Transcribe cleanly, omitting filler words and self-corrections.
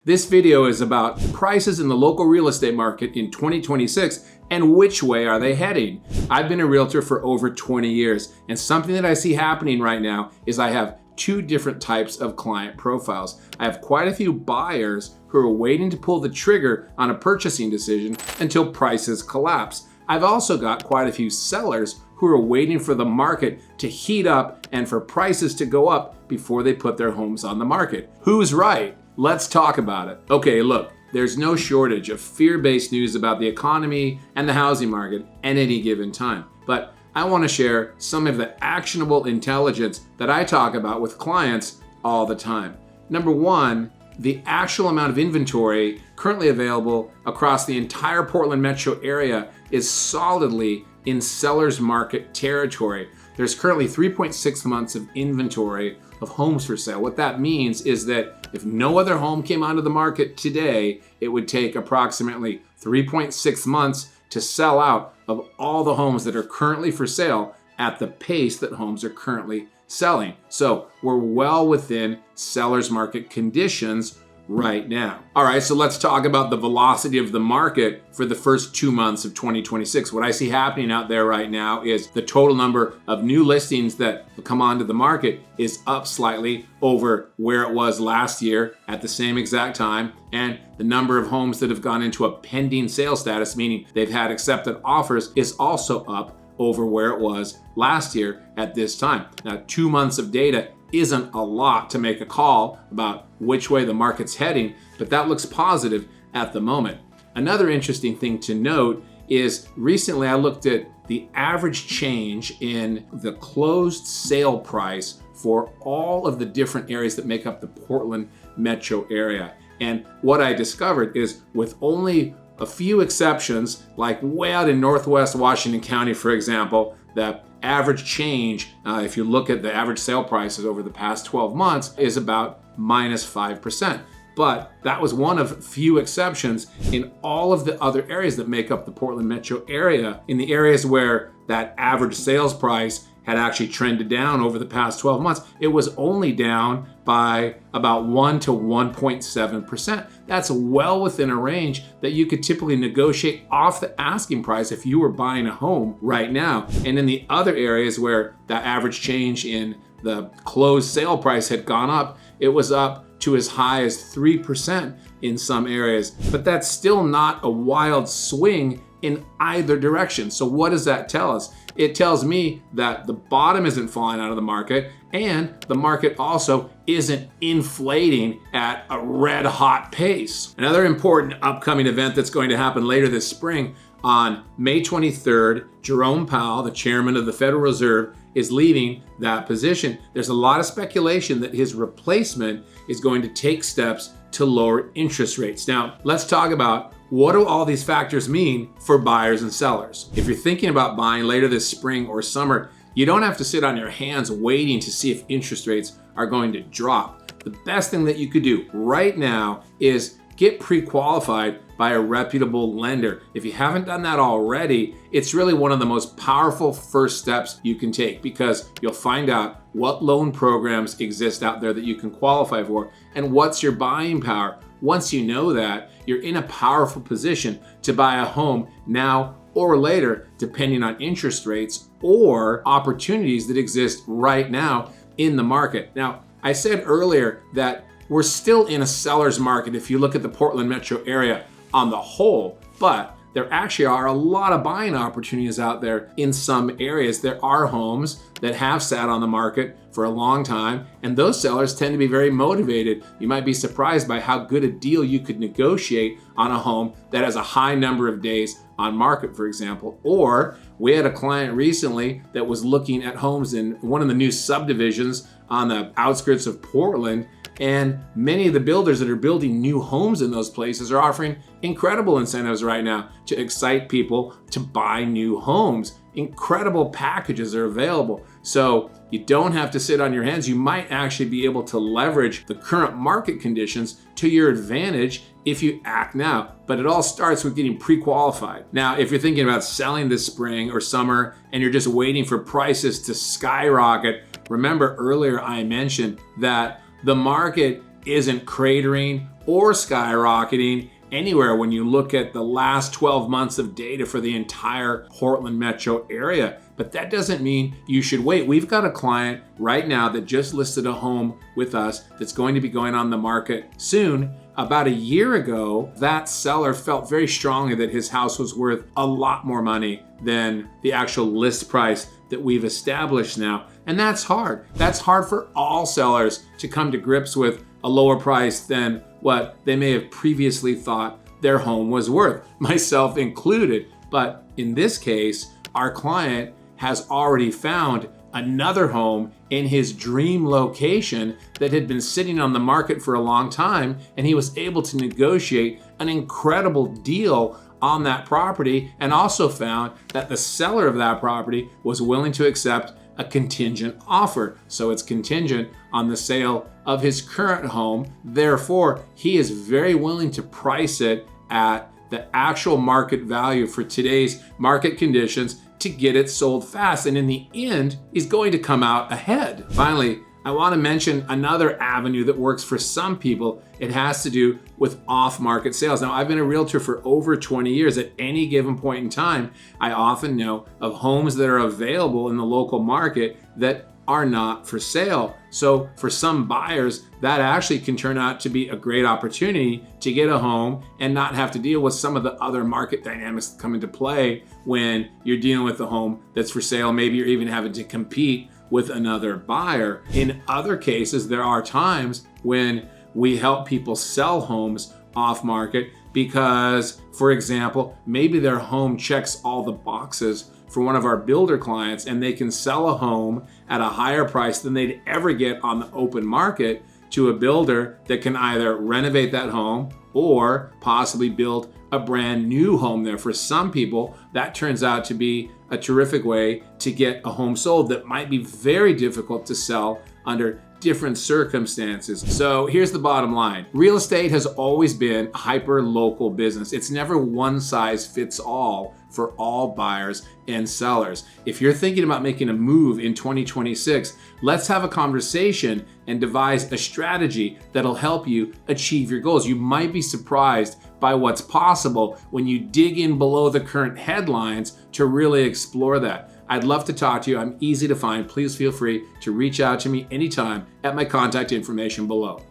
This video is about prices in the local real estate market in 2026 and which way are they heading. I've been a realtor for over 20 years, and something that I see happening right now is I have two different types of client profiles. I have quite a few buyers who are waiting to pull the trigger on a purchasing decision until prices collapse. I've also got quite a few sellers who are waiting for the market to heat up and for prices to go up before they put their homes on the market. Who's right? Let's talk about it. Okay, look, there's no shortage of fear-based news about the economy and the housing market at any given time. But I want to share some of the actionable intelligence that I talk about with clients all the time. Number one, the actual amount of inventory currently available across the entire Portland metro area is solidly in seller's market territory. There's currently 3.6 months of inventory of homes for sale. What that means is that if no other home came onto the market today, it would take approximately 3.6 months to sell out of all the homes that are currently for sale at the pace that homes are currently selling. So we're well within seller's market conditions right now. All right, so let's talk about the velocity of the market for the first 2 months of 2026. What I see happening out there right now is the total number of new listings that come onto the market is up slightly over where it was last year at the same exact time. And the number of homes that have gone into a pending sale status, meaning they've had accepted offers, is also up over where it was last year at this time. Now, 2 months of data isn't a lot to make a call about which way the market's heading, but that looks positive at the moment. Another interesting thing to note is recently I looked at the average change in the closed sale price for all of the different areas that make up the Portland metro area. And what I discovered is, with only a few exceptions, like way out in Northwest Washington County, for example, the average change, if you look at the average sale prices over the past 12 months, is about minus 5%. But that was one of few exceptions. In all of the other areas that make up the Portland metro area, in the areas where that average sales price had actually trended down over the past 12 months, it was only down by about 1 to 1.7%. That's well within a range that you could typically negotiate off the asking price if you were buying a home right now. And in the other areas where that average change in the closed sale price had gone up, it was up to as high as 3% in some areas. But that's still not a wild swing in either direction. So what does that tell us? It tells me that the bottom isn't falling out of the market, and the market also isn't inflating at a red hot pace. Another important upcoming event that's going to happen later this spring, on May 23rd, Jerome Powell, the chairman of the Federal Reserve, is leaving that position. There's a lot of speculation that his replacement is going to take steps to lower interest rates. Now, let's talk about what do all these factors mean for buyers and sellers. If you're thinking about buying later this spring or summer, you don't have to sit on your hands waiting to see if interest rates are going to drop. The best thing that you could do right now is get pre-qualified by a reputable lender. If you haven't done that already, it's really one of the most powerful first steps you can take, because you'll find out what loan programs exist out there that you can qualify for and what's your buying power. Once you know that, you're in a powerful position to buy a home now or later, depending on interest rates or opportunities that exist right now in the market. Now, I said earlier that we're still in a seller's market if you look at the Portland metro area on the whole, but there actually are a lot of buying opportunities out there in some areas. There are homes that have sat on the market for a long time, and those sellers tend to be very motivated. You might be surprised by how good a deal you could negotiate on a home that has a high number of days on market, for example. Or we had a client recently that was looking at homes in one of the new subdivisions on the outskirts of Portland, and many of the builders that are building new homes in those places are offering incredible incentives right now to excite people to buy new homes. Incredible packages are available. So you don't have to sit on your hands. You might actually be able to leverage the current market conditions to your advantage if you act now. But it all starts with getting pre-qualified. Now, if you're thinking about selling this spring or summer and you're just waiting for prices to skyrocket, remember earlier I mentioned that the market isn't cratering or skyrocketing anywhere when you look at the last 12 months of data for the entire Portland metro area. But that doesn't mean you should wait. We've got a client right now that just listed a home with us that's going to be going on the market soon. About a year ago, that seller felt very strongly that his house was worth a lot more money than the actual list price that we've established now. And that's hard. That's hard for all sellers to come to grips with a lower price than what they may have previously thought their home was worth, myself included. But in this case, our client has already found another home in his dream location that had been sitting on the market for a long time, and he was able to negotiate an incredible deal on that property, and also found that the seller of that property was willing to accept a contingent offer. So it's contingent on the sale of his current home. Therefore, he is very willing to price it at the actual market value for today's market conditions to get it sold fast. And in the end, he's going to come out ahead. Finally, I want to mention another avenue that works for some people. It has to do with off-market sales. Now, I've been a realtor for over 20 years. At any given point in time, I often know of homes that are available in the local market that are not for sale. So for some buyers, that actually can turn out to be a great opportunity to get a home and not have to deal with some of the other market dynamics that come into play when you're dealing with a home that's for sale. Maybe you're even having to compete with another buyer. In other cases, there are times when we help people sell homes off market because, for example, maybe their home checks all the boxes for one of our builder clients and they can sell a home at a higher price than they'd ever get on the open market to a builder that can either renovate that home or possibly build a brand new home there. For some people, that turns out to be a terrific way to get a home sold that might be very difficult to sell under different circumstances. So here's the bottom line. Real estate has always been a hyper-local business. It's never one size fits all for all buyers and sellers. If you're thinking about making a move in 2026, let's have a conversation and devise a strategy that'll help you achieve your goals. You might be surprised by what's possible when you dig in below the current headlines to really explore that. I'd love to talk to you. I'm easy to find. Please feel free to reach out to me anytime at my contact information below.